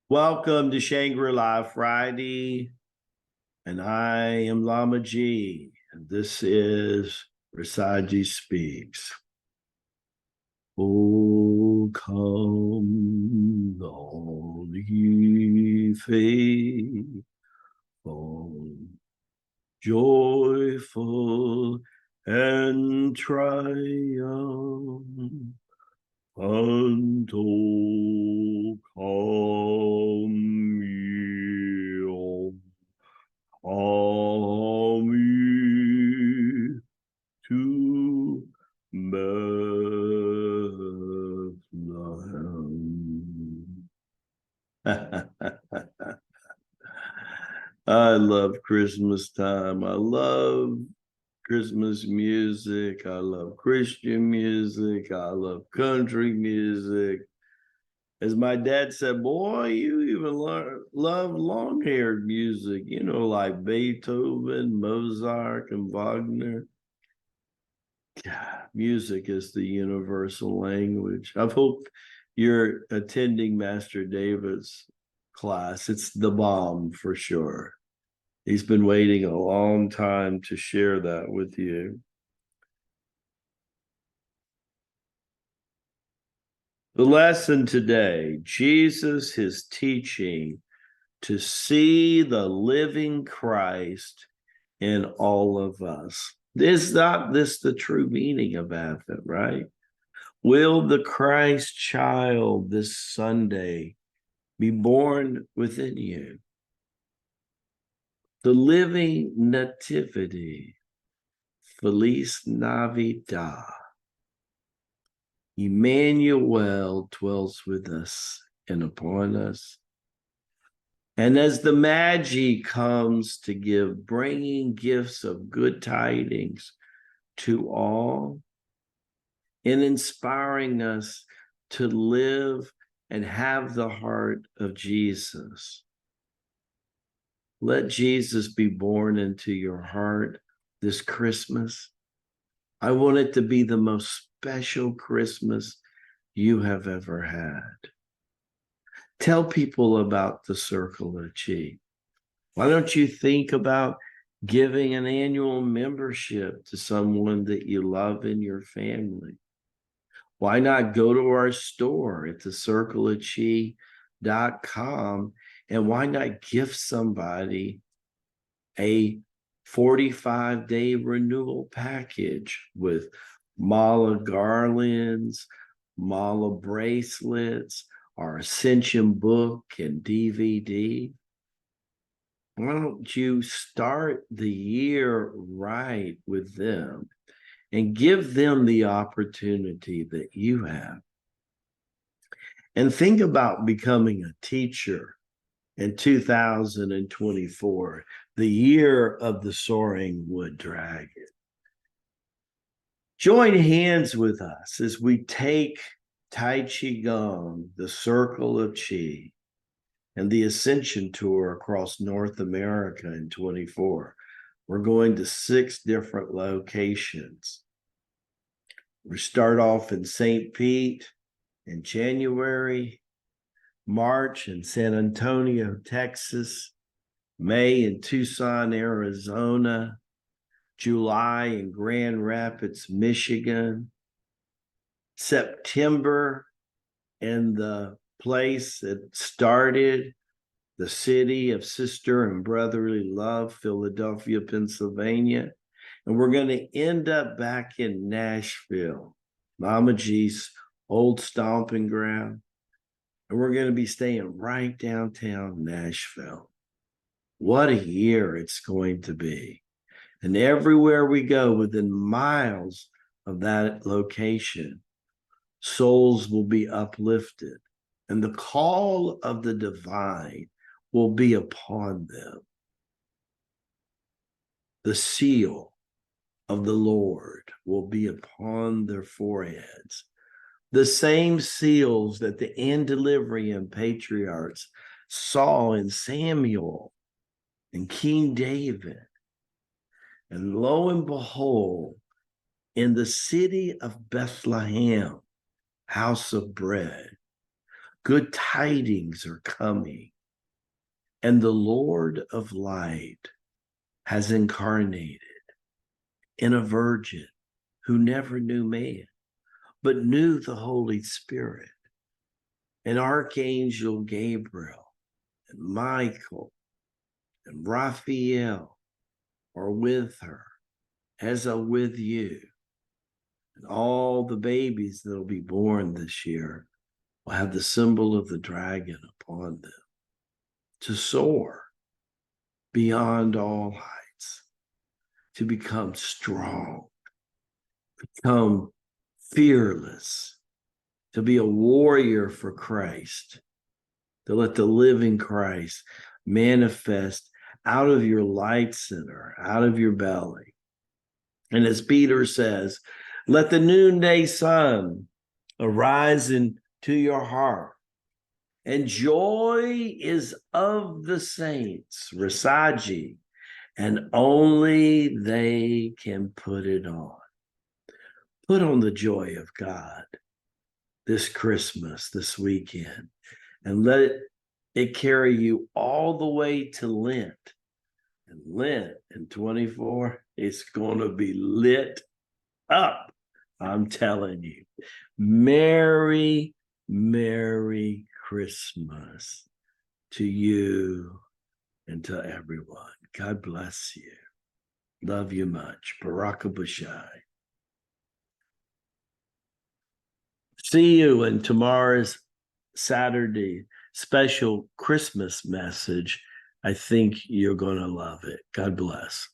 Welcome to Shangri-La Friday, and I am Lama G, and this is Rasaji Speaks. Oh, come, all ye faithful, joyful and triumphant. Unto come ye, come ye to Bethlehem. I love Christmas time. I love Christmas music. I love Christian music. I love country music. As my dad said, boy, you even love long-haired music, like Beethoven, Mozart, and Wagner. God, music is the universal language. I hope you're attending Master David's class. It's the bomb for sure. He's been waiting a long time to share that with you. The lesson today, Jesus is teaching to see the living Christ in all of us. Is not this the true meaning of Advent, right? Will the Christ child this Sunday be born within you? The living nativity, Feliz Navidad. Emmanuel dwells with us and upon us. And as the Magi comes to give, bringing gifts of good tidings to all, and inspiring us to live and have the heart of Jesus. Let Jesus be born into your heart this Christmas. I want it to be the most special Christmas you have ever had. Tell people about the Circle of Chi. Why don't you think about giving an annual membership to someone that you love in your family? Why not go to our store at thecircleofchi.com, and why not gift somebody a 45-day renewal package with mala garlands, mala bracelets, our Ascension book and DVD? Why don't you start the year right with them and give them the opportunity that you have? And think about becoming a teacher in 2024, the year of the soaring wood dragon. Join hands with us as we take Tai Chi Gong, the Circle of Chi, and the Ascension Tour across North America in 24. We're going to 6 different locations. We start off in St. Pete in January, March in San Antonio, Texas, May in Tucson, Arizona, July in Grand Rapids, Michigan, September in the place that started, the city of sister and brotherly love, Philadelphia, Pennsylvania. And we're going to end up back in Nashville, Mama G's old stomping ground. And we're going to be staying right downtown Nashville. What a year it's going to be. And everywhere we go within miles of that location, souls will be uplifted. And the call of the divine will be upon them. The seal of the Lord will be upon their foreheads. The same seals that the antediluvian patriarchs saw in Samuel and King David. And lo and behold, in the city of Bethlehem, house of bread, good tidings are coming. And the Lord of light has incarnated in a virgin who never knew man, but knew the Holy Spirit. And Archangel Gabriel and Michael and Raphael are with her, as are with you. And all the babies that will be born this year will have the symbol of the dragon upon them to soar beyond all heights, to become strong, become fearless, to be a warrior for Christ, to let the living Christ manifest out of your light center, out of your belly. And as Peter says, let the noonday sun arise into your heart. And joy is of the saints, Rasaji, and only they can put it on. Put on the joy of God this Christmas, this weekend, and let it carry you all the way to Lent. And Lent in 24, it's going to be lit up. I'm telling you. Merry, Merry Christmas to you and to everyone. God bless you. Love you much. Baraka Bashai. See you in tomorrow's Saturday special Christmas message. I think you're going to love it. God bless.